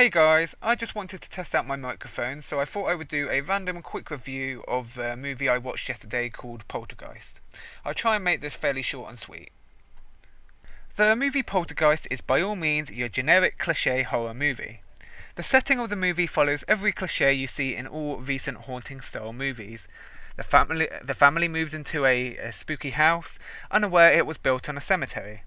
Hey guys, I just wanted to test out my microphone, so I thought I would do a random quick review of a movie I watched yesterday called Poltergeist. I'll try and make this fairly short and sweet. The movie Poltergeist is by all means your generic cliche horror movie. The setting of the movie follows every cliche you see in all recent haunting style movies. The family moves into a spooky house, unaware it was built on a cemetery.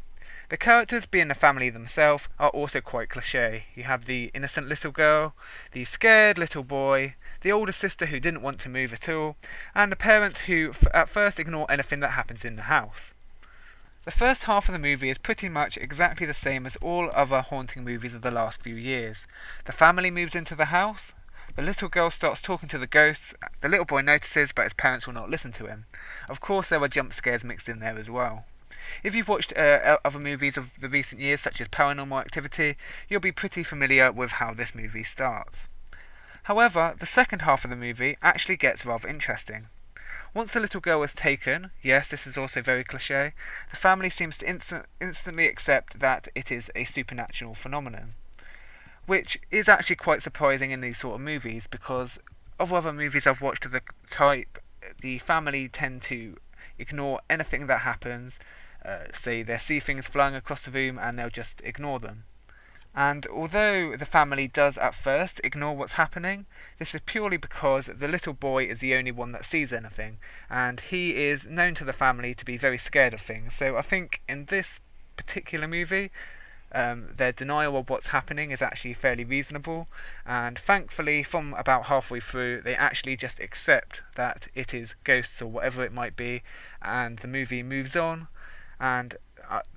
The characters, being the family themselves, are also quite cliche. You have the innocent little girl, the scared little boy, the older sister who didn't want to move at all, and the parents who at first ignore anything that happens in the house. The first half of the movie is pretty much exactly the same as all other haunting movies of the last few years. The family moves into the house, the little girl starts talking to the ghosts, the little boy notices but his parents will not listen to him. Of course there are jump scares mixed in there as well. If you've watched other movies of the recent years, such as Paranormal Activity, you'll be pretty familiar with how this movie starts. However, the second half of the movie actually gets rather interesting. Once the little girl is taken, yes, this is also very cliche, the family seems to instantly accept that it is a supernatural phenomenon. Which is actually quite surprising in these sort of movies, because of other movies I've watched of the type, the family tend to ignore anything that happens. Say they see things flying across the room and they'll just ignore them. And although the family does at first ignore what's happening, this is purely because the little boy is the only one that sees anything, and he is known to the family to be very scared of things. So I think in this particular movie, their denial of what's happening is actually fairly reasonable, and thankfully from about halfway through they actually just accept that it is ghosts or whatever it might be, and the movie moves on. And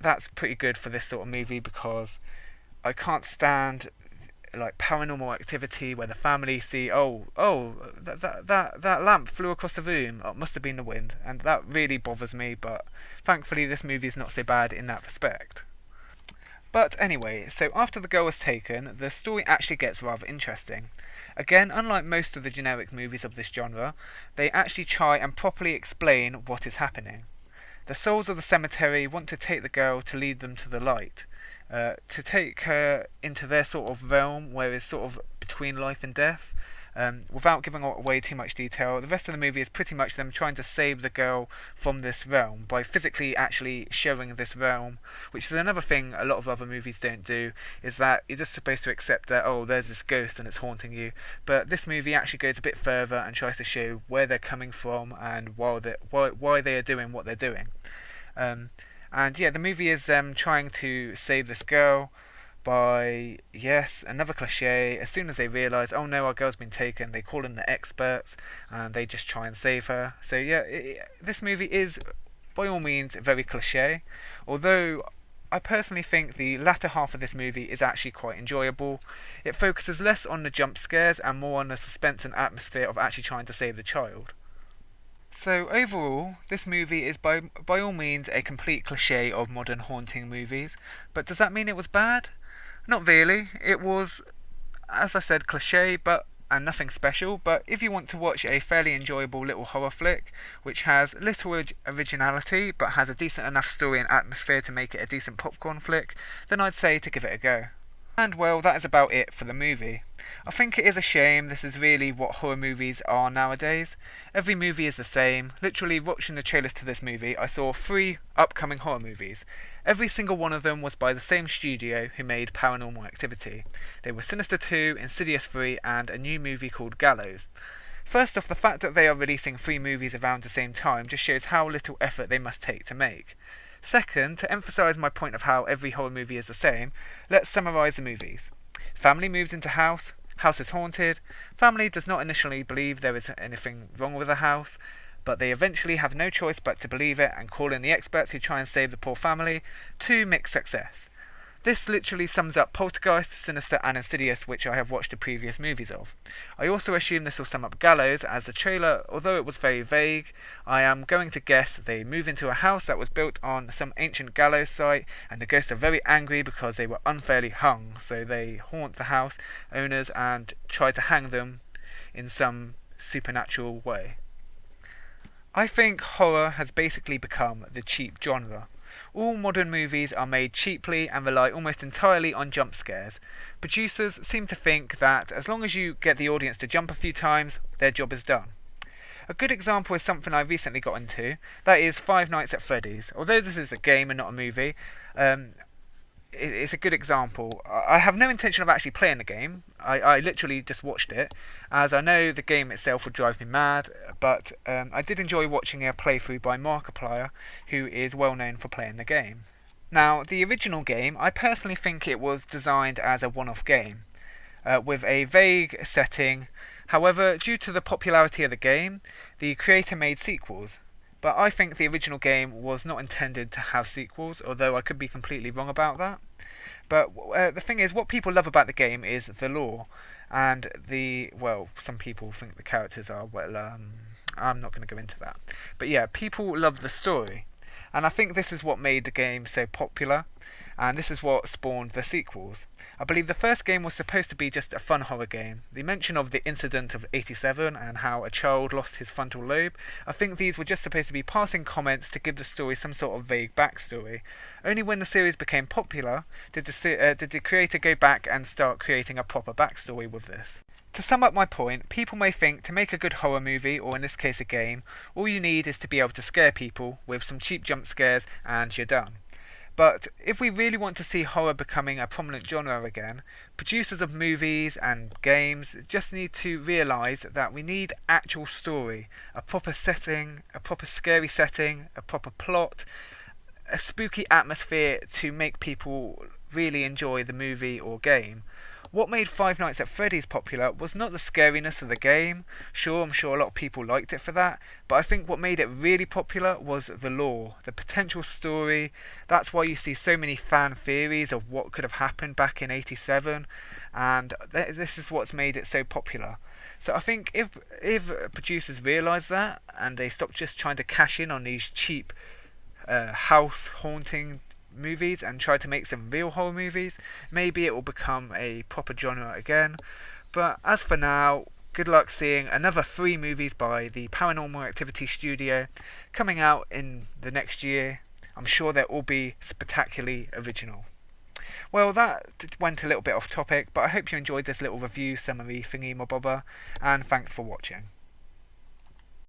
that's pretty good for this sort of movie, because I can't stand like Paranormal Activity where the family see that lamp flew across the room, it must have been the wind, and that really bothers me. But thankfully this movie is not so bad in that respect. But anyway, so after the girl was taken, the story actually gets rather interesting. Again, unlike most of the generic movies of this genre, they actually try and properly explain what is happening. The souls of the cemetery want to take the girl to lead them to the light, to take her into their sort of realm where it's sort of between life and death. Without giving away too much detail, the rest of the movie is pretty much them trying to save the girl from this realm by physically actually showing this realm, which is another thing a lot of other movies don't do, is that you're just supposed to accept that, oh, there's this ghost and it's haunting you. But this movie actually goes a bit further and tries to show where they're coming from and why they are doing what they're doing. And yeah, the movie is trying to save this girl by, yes, another cliche. As soon as they realise, oh no, our girl's been taken, they call in the experts and they just try and save her. So yeah, this movie is by all means very cliche, although I personally think the latter half of this movie is actually quite enjoyable. It focuses less on the jump scares and more on the suspense and atmosphere of actually trying to save the child. So overall, this movie is by all means a complete cliche of modern haunting movies, but does that mean it was bad? Not really. It was, as I said, cliche, and nothing special. But if you want to watch a fairly enjoyable little horror flick, which has little originality but has a decent enough story and atmosphere to make it a decent popcorn flick, then I'd say to give it a go. And well, that is about it for the movie. I think it is a shame this is really what horror movies are nowadays. Every movie is the same. Literally watching the trailers to this movie, I saw 3 upcoming horror movies. Every single one of them was by the same studio who made Paranormal Activity. They were Sinister 2, Insidious 3 and a new movie called Gallows. First off, the fact that they are releasing 3 movies around the same time just shows how little effort they must take to make. Second, to emphasise my point of how every horror movie is the same, let's summarise the movies. Family moves into house, house is haunted, family does not initially believe there is anything wrong with the house, but they eventually have no choice but to believe it and call in the experts who try and save the poor family, to mixed success. This literally sums up Poltergeist, Sinister and Insidious, which I have watched the previous movies of. I also assume this will sum up Gallows, as the trailer, although it was very vague, I am going to guess they move into a house that was built on some ancient gallows site, and the ghosts are very angry because they were unfairly hung, so they haunt the house owners and try to hang them in some supernatural way. I think horror has basically become the cheap genre. All modern movies are made cheaply and rely almost entirely on jump scares. Producers seem to think that as long as you get the audience to jump a few times, their job is done. A good example is something I recently got into, that is Five Nights at Freddy's. Although this is a game and not a movie, it's a good example. I have no intention of actually playing the game. I literally just watched it, as I know the game itself would drive me mad, but I did enjoy watching a playthrough by Markiplier, who is well known for playing the game. Now, the original game, I personally think it was designed as a one-off game, with a vague setting. However, due to the popularity of the game, the creator made sequels. But I think the original game was not intended to have sequels, although I could be completely wrong about that. But the thing is, what people love about the game is the lore, and some people think the characters are, I'm not going to go into that. But yeah, people love the story, and I think this is what made the game so popular, and this is what spawned the sequels. I believe the first game was supposed to be just a fun horror game. The mention of the incident of '87 and how a child lost his frontal lobe, I think these were just supposed to be passing comments to give the story some sort of vague backstory. Only when the series became popular did the creator go back and start creating a proper backstory with this. To sum up my point, people may think to make a good horror movie, or in this case a game, all you need is to be able to scare people with some cheap jump scares and you're done. But if we really want to see horror becoming a prominent genre again, producers of movies and games just need to realise that we need actual story, a proper setting, a proper scary setting, a proper plot, a spooky atmosphere to make people really enjoy the movie or game. What made Five Nights at Freddy's popular was not the scariness of the game. Sure, I'm sure a lot of people liked it for that, but I think what made it really popular was the lore, the potential story. That's why you see so many fan theories of what could have happened back in '87, and this is what's made it so popular. So I think if producers realise that, and they stop just trying to cash in on these cheap house haunting movies and try to make some real horror movies, maybe it will become a proper genre again. But as for now, good luck seeing another 3 movies by the Paranormal Activity studio coming out in the next year. I'm sure they'll all be spectacularly original. Well, that went a little bit off topic, but I hope you enjoyed this little review summary thingy-mabobber, and thanks for watching.